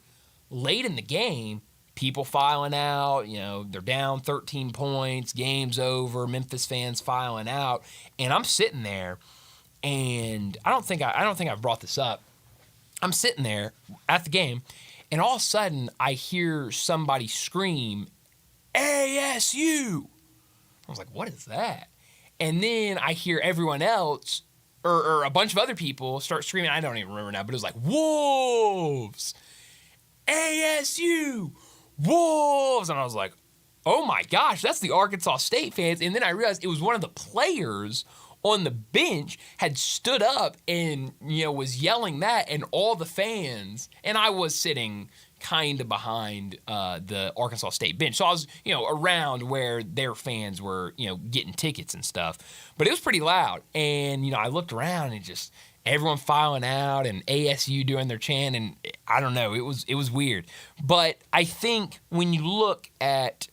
late in the game, people filing out, they're down 13 points, game's over, Memphis fans filing out, and I'm sitting there, and I don't think I've brought this up. I'm sitting there at the game, and all of a sudden, I hear somebody scream, ASU! I was like, what is that? And then I hear everyone else, or a bunch of other people, start screaming. I don't even remember now, but it was like, Wolves! ASU! Wolves! And I was like, oh my gosh, that's the Arkansas State fans. And then I realized it was one of the players on the bench had stood up and, was yelling that, and all the fans, and I was sitting kind of behind the Arkansas State bench. So I was, around where their fans were, getting tickets and stuff. But it was pretty loud. And, I looked around and just everyone filing out and ASU doing their chant, and I don't know, it was weird. But I think when you look at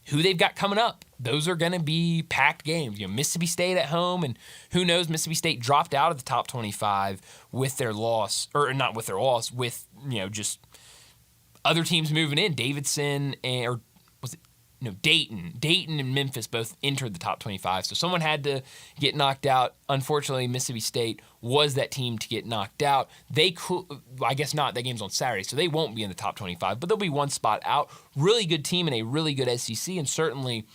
who they've got coming up, those are going to be packed games. Mississippi State at home, and who knows, Mississippi State dropped out of the top 25 with their loss, or not with their loss, with, just other teams moving in. Davidson Dayton and Memphis both entered the top 25. So someone had to get knocked out. Unfortunately, Mississippi State was that team to get knocked out. They could, I guess not. That game's on Saturday, so they won't be in the top 25, but they'll be one spot out. Really good team in a really good SEC, and certainly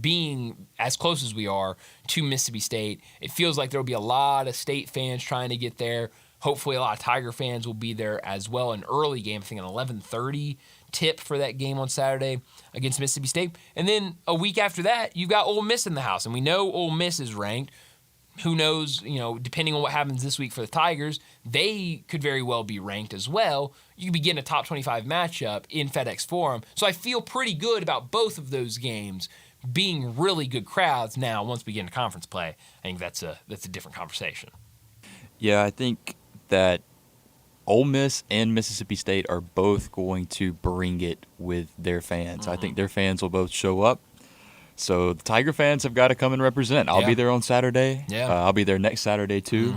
being as close as we are to Mississippi State, it feels like there'll be a lot of State fans trying to get there. Hopefully a lot of Tiger fans will be there as well. An early game, I think an 11:30 tip for that game on Saturday against Mississippi State. And then a week after that, you've got Ole Miss in the house. And we know Ole Miss is ranked. Who knows, depending on what happens this week for the Tigers, they could very well be ranked as well. You could be getting a top 25 matchup in FedEx Forum. So I feel pretty good about both of those games being really good crowds. Now, once we get into conference play, I think that's a different conversation. Yeah, I think that Ole Miss and Mississippi State are both going to bring it with their fans. I think their fans will both show up. So the Tiger fans have got to come and represent. I'll be there on Saturday. Yeah. I'll be there next Saturday too.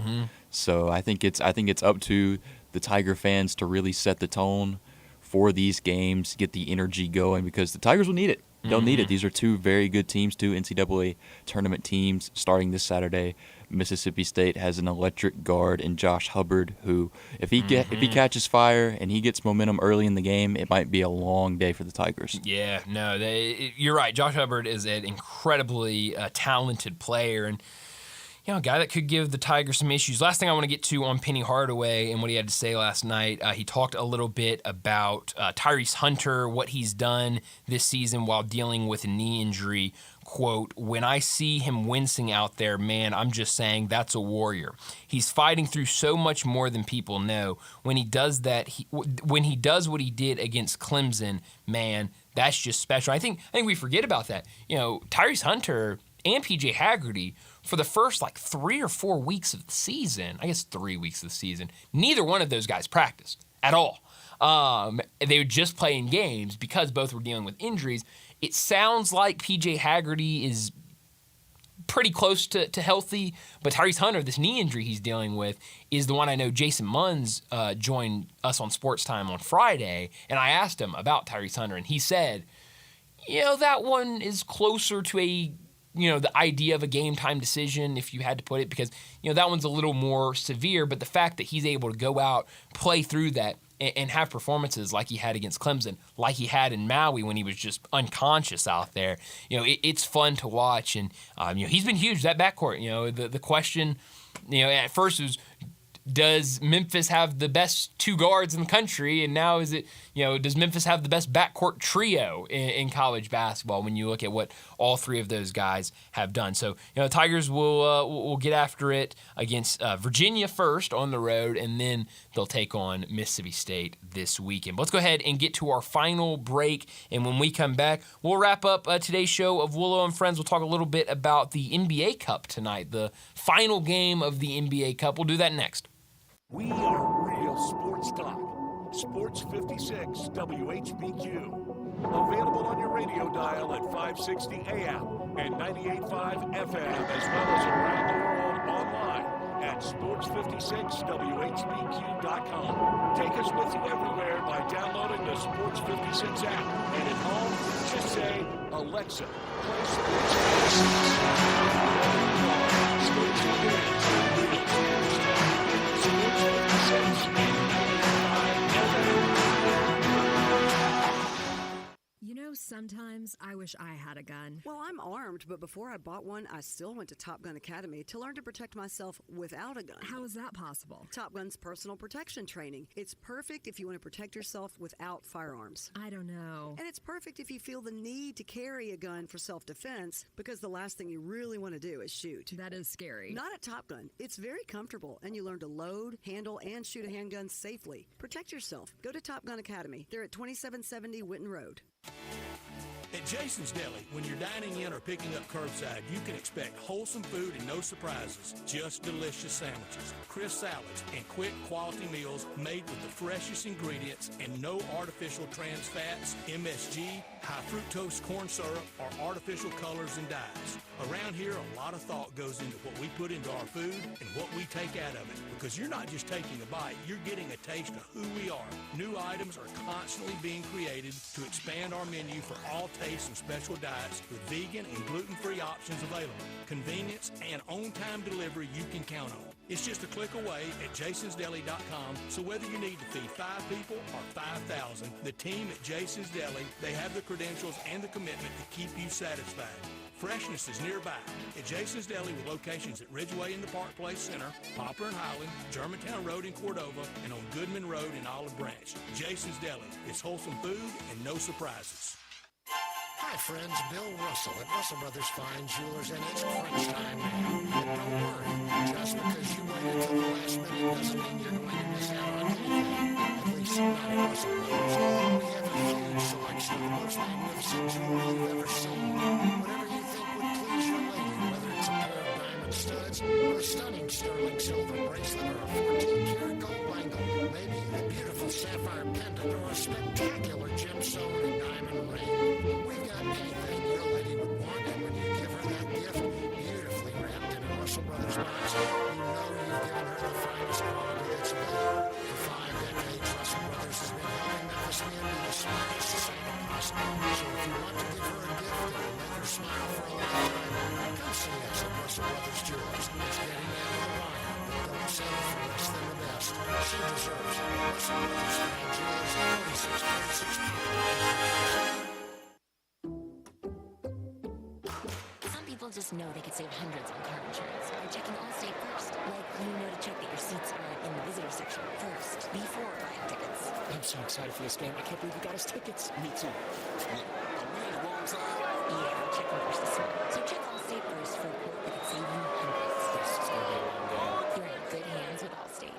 So I think it's up to the Tiger fans to really set the tone for these games, get the energy going, because the Tigers will need it. They'll need it. These are two very good teams, two NCAA tournament teams starting this Saturday. Mississippi State has an electric guard in Josh Hubbard, who, if he catches fire and he gets momentum early in the game, it might be a long day for the Tigers. Yeah, no, you're right. Josh Hubbard is an incredibly talented player, and a guy that could give the Tigers some issues. Last thing I want to get to on Penny Hardaway and what he had to say last night, he talked a little bit about Tyrese Hunter, what he's done this season while dealing with a knee injury. Quote, when I see him wincing out there, man, I'm just saying that's a warrior. He's fighting through so much more than people know. When he does that, when he does what he did against Clemson, man, that's just special. I think we forget about that. Tyrese Hunter and PJ Haggerty, for the first 3 or 4 weeks of the season, I guess 3 weeks of the season, neither one of those guys practiced at all. They were just playing games because both were dealing with injuries. It sounds like PJ Haggerty is pretty close to healthy. But Tyrese Hunter, this knee injury he's dealing with, is the one I know Jason Munns joined us on Sports Time on Friday, and I asked him about Tyrese Hunter, and he said, that one is closer to the idea of a game time decision, if you had to put it, because, that one's a little more severe. But the fact that he's able to go out, play through that, and have performances like he had against Clemson, like he had in Maui when he was just unconscious out there, it's fun to watch. And, he's been huge, that backcourt. The question, at first was, does Memphis have the best two guards in the country? And now is it, does Memphis have the best backcourt trio in college basketball when you look at what all three of those guys have done? So, Tigers will get after it against Virginia first on the road, and then they'll take on Mississippi State this weekend. But let's go ahead and get to our final break. And when we come back, we'll wrap up today's show of Wolo and Friends. We'll talk a little bit about the NBA Cup tonight, the final game of the NBA Cup. We'll do that next. We are real sports talk. Sports 56 WHBQ. Available on your radio dial at 560 AM and 98.5 FM, as well as around the world online at sports56whbq.com. Take us with you everywhere by downloading the Sports 56 app. And at home, just say, Alexa, play Sports 56. Stay tuned in. Real sports talk. Sports 56 and 95 FM. Sometimes I wish I had a gun. Well, I'm armed, but before I bought one, I still went to Top Gun Academy to learn to protect myself without a gun. How is that possible? Top Gun's personal protection training. It's perfect if you want to protect yourself without firearms. I don't know. And it's perfect if you feel the need to carry a gun for self-defense, because the last thing you really want to do is shoot. That is scary. Not at Top Gun. It's very comfortable, and you learn to load, handle, and shoot a handgun safely. Protect yourself. Go to Top Gun Academy. They're at 2770 Witten Road. At Jason's Deli, when you're dining in or picking up curbside, you can expect wholesome food and no surprises, just delicious sandwiches, crisp salads, and quick quality meals made with the freshest ingredients and no artificial trans fats, MSG, high fructose corn syrup, or artificial colors and dyes. Around here, a lot of thought goes into what we put into our food and what we take out of it, because you're not just taking a bite, you're getting a taste of who we are. New items are constantly being created to expand our menu for all tastes and special diets with vegan and gluten-free options available. Convenience and on-time delivery you can count on. It's just a click away at jasonsdeli.com, so whether you need to feed 5 people or 5,000, the team at Jason's Deli, they have the credentials and the commitment to keep you satisfied. Freshness is nearby at Jason's Deli, with locations at Ridgeway in the Park Place Center, Poplar and Highland, Germantown Road in Cordova, and on Goodman Road in Olive Branch. Jason's Deli. It's wholesome food and no surprises. Hi friends, Bill Russell at Russell Brothers Fine Jewelers, and it's crunch time now. But don't worry, just because you waited till the last minute doesn't mean you're going to miss out on anything. At least not at Russell Brothers. We have a huge selection of the most magnificent jewelry you've ever seen. Whatever you think would please your lady, whether it's a pair of diamond studs, or a stunning sterling silver bracelet, or a 14-karat gold bangle, maybe a beautiful sapphire pendant, or a spectacular gemstone and diamond ring. We've got anything your lady would want, and when you give her that gift, beautifully wrapped in a Russell Brothers box, you know you've given her the finest quality that's available. For 5 decades, Russell Brothers has been helping Memphis men be the smartest society possible. So if you want to give her a gift that will make her smile for a lifetime, come see us at Russell Brothers Jewelers. It's getting out of the wire, but don't settle for less than the best. She deserves it. Russell Brothers Fine Jewelers, 4646 Poplar. People just know they could save hundreds on car insurance by checking Allstate first. Like, you know to check that your seats aren't in the visitor section first, before buying tickets. I'm so excited for this game. I can't believe we got us tickets. Me too. Look, are we on the wrong side? Yeah, check them first this one. So check Allstate first for a quote that could save you hundreds. This is going to be a long game. You're in good hands with Allstate.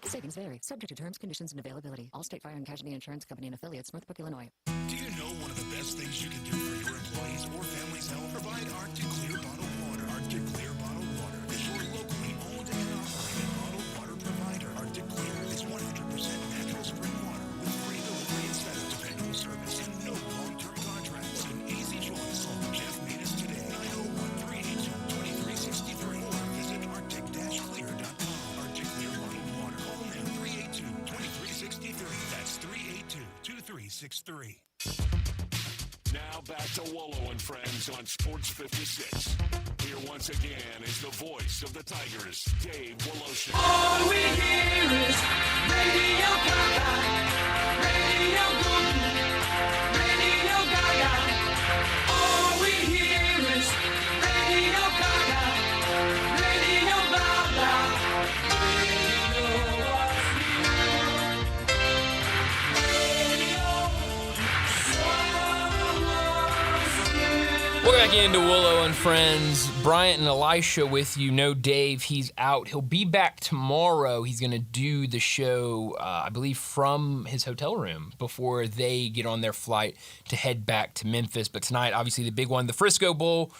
Savings vary, subject to terms, conditions, and availability. Allstate Fire and Casualty Insurance Company and affiliates, Northbrook, Illinois. Do you know one of the best things you can do for your employees or family's health? Provide Arctic Clear bottled water. Arctic Clear bottled water is your locally owned and operated bottled water provider. Arctic Clear is 100% natural spring water with free delivery and dependable service and no long-term contracts. An easy choice. Call Jeff Metis 96.3. Now back to Wolo and Friends on Sports 56. Here once again is the voice of the Tigers, Dave Woloshyn. All we hear is Radio Gaga, Radio Goo, Radio Gaga. All we hear is Radio Gaga, Radio Gaga. Radio what's We're back into Wolo and Friends. Bryant and Elisha with you. No Dave, he's out. He'll be back tomorrow. He's going to do the show, I believe, from his hotel room before they get on their flight to head back to Memphis. But tonight, obviously, the big one, the Frisco Bowl,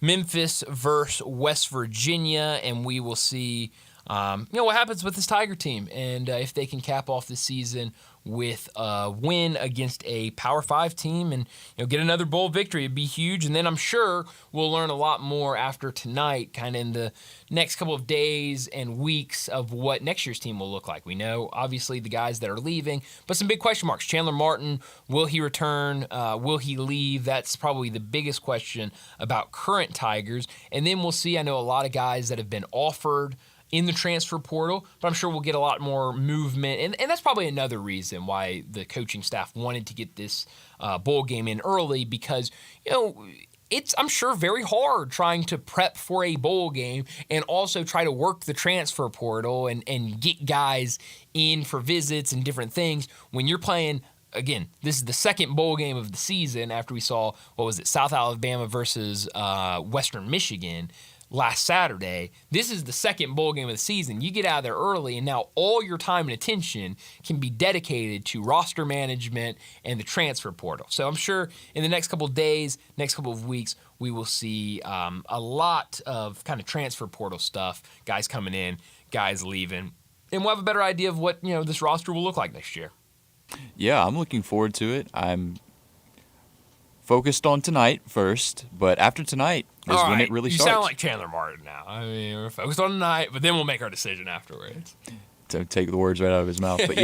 Memphis versus West Virginia, and we will see what happens with this Tiger team and if they can cap off the season with a win against a Power 5 team and get another bowl victory. It'd be huge. And then I'm sure we'll learn a lot more after tonight, kind of in the next couple of days and weeks of what next year's team will look like. We know, obviously, the guys that are leaving, but some big question marks. Chandler Martin, will he return? Will he leave? That's probably the biggest question about current Tigers. And then we'll see, I know a lot of guys that have been offered in the transfer portal, but I'm sure we'll get a lot more movement. And that's probably another reason why the coaching staff wanted to get this bowl game in early because, it's, I'm sure, very hard trying to prep for a bowl game and also try to work the transfer portal and get guys in for visits and different things when you're playing. Again, this is the second bowl game of the season after we saw, South Alabama versus Western Michigan last Saturday. This is the second bowl game of the season. You get out of there early, and now all your time and attention can be dedicated to roster management and the transfer portal. So I'm sure in the next couple of days, next couple of weeks, we will see a lot of kind of transfer portal stuff, guys coming in, guys leaving, and we'll have a better idea of what this roster will look like next year. Yeah, I'm looking forward to it. I'm focused on tonight first, but after tonight is when it really starts. You sound like Chandler Martin now. I mean, we're focused on tonight, but then we'll make our decision afterwards. To take the words right out of his mouth. But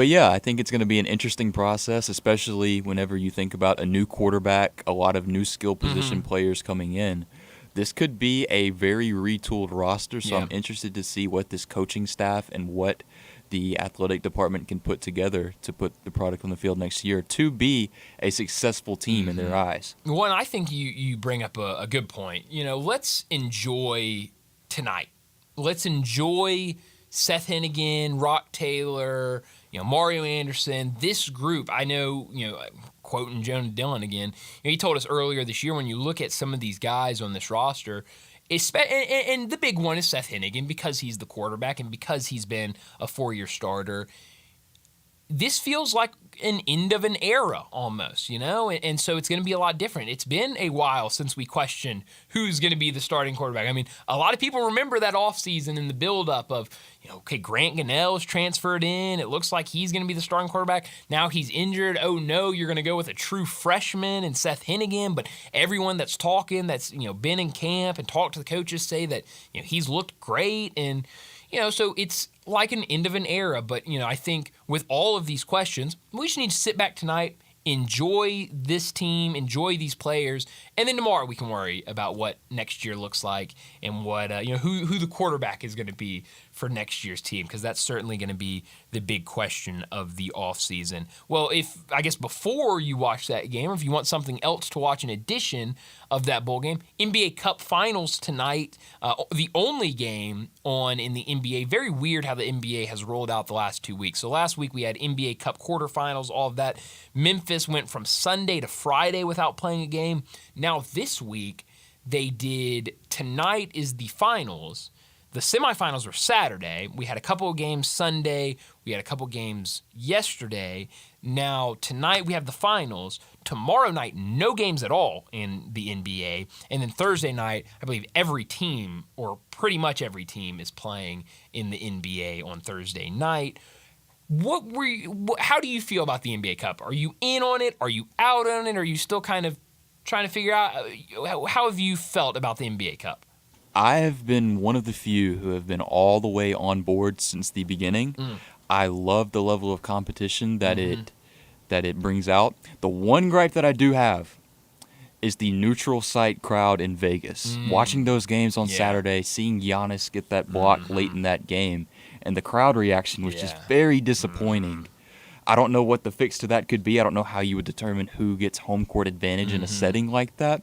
yeah, I think it's going to be an interesting process, especially whenever you think about a new quarterback, a lot of new skill position players coming in. This could be a very retooled roster, so I'm interested to see what this coaching staff and what the athletic department can put together to put the product on the field next year to be a successful team in their eyes. Well, I think you bring up a good point. Let's enjoy tonight. Let's enjoy Seth Hennigan, Rock Taylor, Mario Anderson, this group. I know, quoting Jonah Dillon again, he told us earlier this year when you look at some of these guys on this roster, and the big one is Seth Hennigan because he's the quarterback and because he's been a 4-year starter. This feels like an end of an era almost, and so it's going to be a lot different. It's been a while since we questioned who's going to be the starting quarterback. I mean, a lot of people remember that offseason and the buildup of, Grant Gunnell's transferred in. It looks like he's going to be the starting quarterback. Now he's injured. Oh, no, you're going to go with a true freshman and Seth Hennigan. But everyone that's talking, that's, been in camp and talked to the coaches say that, he's looked great. And, so it's like an end of an era. But, I think with all of these questions, we just need to sit back tonight, enjoy this team, enjoy these players, and then tomorrow we can worry about what next year looks like and what who the quarterback is going to be for next year's team, because that's certainly going to be the big question of the offseason. Well, I guess before you watch that game, or if you want something else to watch in addition of that bowl game, NBA Cup Finals tonight, the only game on in the NBA. Very weird how the NBA has rolled out the last 2 weeks. So last week we had NBA Cup quarterfinals, all of that. Memphis went from Sunday to Friday without playing a game. Now this week they did, tonight is the finals. The semifinals were Saturday. We had a couple of games Sunday. We had a couple of games yesterday. Now, tonight we have the finals. Tomorrow night, no games at all in the NBA. And then Thursday night, I believe every team, or pretty much every team, is playing in the NBA on Thursday night. How do you feel about the NBA Cup? Are you in on it? Are you out on it? Are you still kind of trying to figure out? How have you felt about the NBA Cup? I have been one of the few who have been all the way on board since the beginning. I love the level of competition that it that it brings out. The one gripe that I do have is the neutral site crowd in Vegas. Watching those games on Saturday, seeing Giannis get that block late in that game, and the crowd reaction was just very disappointing. I don't know what the fix to that could be. I don't know how you would determine who gets home court advantage in a setting like that.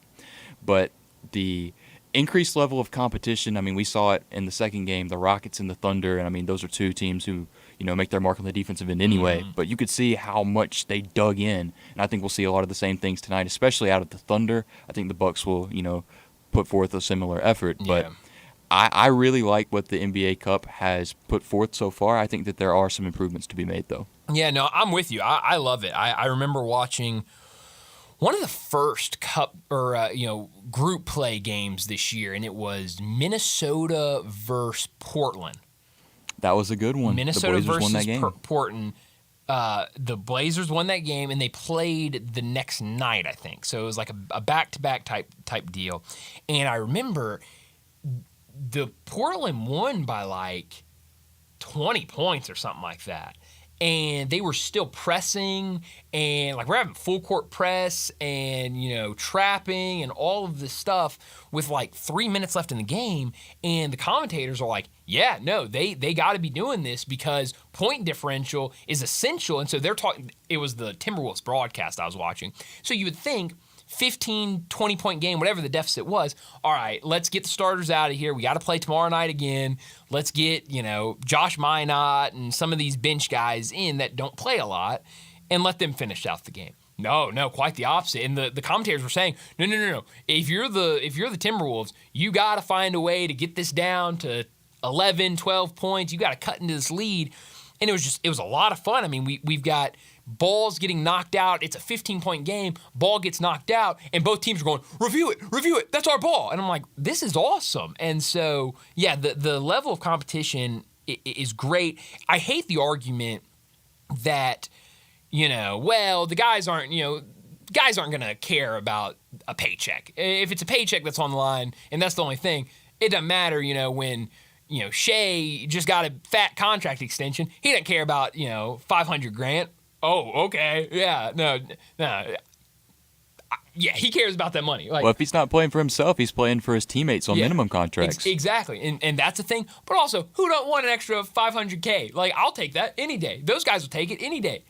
But the increased level of competition, I mean, we saw it in the second game, the Rockets and the Thunder, and I mean, those are two teams who, make their mark on the defensive end anyway. But you could see how much they dug in, and I think we'll see a lot of the same things tonight, especially out of the Thunder. I think the Bucks will, put forth a similar effort. But I really like what the NBA Cup has put forth so far. I think that there are some improvements to be made, though. Yeah, no, I'm with you. I love it. I remember watching one of the first cup or group play games this year, and it was Minnesota versus Portland. That was a good one. Minnesota the Blazers versus won that game. Portland. The Blazers won that game, and they played the next night, I think. So it was like a back-to-back type deal. And I remember the Portland won by like 20 points or something like that. And they were still pressing, and like we're having full court press and, trapping and all of this stuff with like 3 minutes left in the game. And the commentators are like, yeah, no, they got to be doing this because point differential is essential. And so they're talking, it was the Timberwolves broadcast I was watching. So you would think 15, 20-point game, whatever the deficit was, all right, let's get the starters out of here. We got to play tomorrow night again. Let's get, Josh Minott and some of these bench guys in that don't play a lot and let them finish out the game. No, quite the opposite. And the commentators were saying, no. If you're the Timberwolves, you got to find a way to get this down to 11, 12 points. You got to cut into this lead. And it was a lot of fun. I mean, we've got balls getting knocked out. It's a 15-point game. Ball gets knocked out, and both teams are going, review it. That's our ball. And I'm like, this is awesome. And so, yeah, the level of competition is great. I hate the argument that, the guys aren't going to care about a paycheck. If it's a paycheck that's on the line, and that's the only thing, it doesn't matter, when Shea just got a fat contract extension. He doesn't care about, $500,000. Oh, okay. Yeah, no. Yeah, he cares about that money. Like, well, if he's not playing for himself, he's playing for his teammates on minimum contracts. Exactly. And that's the thing. But also, who don't want an extra $500K? Like, I'll take that any day. Those guys will take it any day.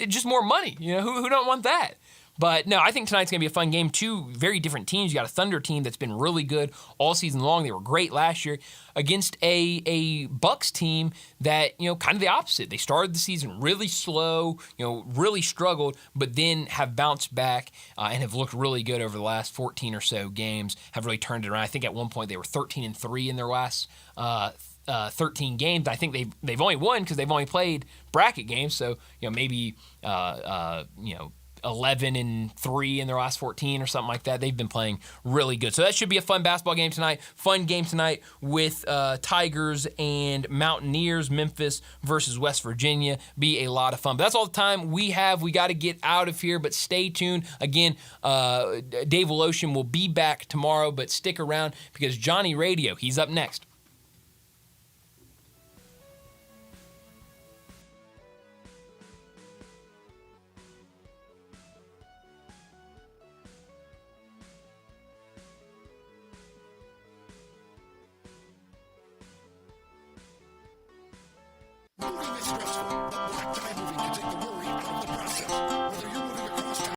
Just more money. Who don't want that? But no, I think tonight's going to be a fun game. Two very different teams. You got a Thunder team that's been really good all season long. They were great last year against a Bucks team that, kind of the opposite. They started the season really slow, really struggled, but then have bounced back and have looked really good over the last 14 or so games, have really turned it around. I think at one point they were 13-3 in their last 13 games. I think they've only won because they've only played bracket games. So, maybe, 11-3 in their last 14 or something like that. They've been playing really good. So that should be a fun basketball game tonight. Fun game tonight with Tigers and Mountaineers. Memphis versus West Virginia. Be a lot of fun. But that's all the time we have. We got to get out of here, but stay tuned. Again, Dave Woloshin will be back tomorrow, but stick around because Johnny Radio, he's up next. Moving is stressful, but black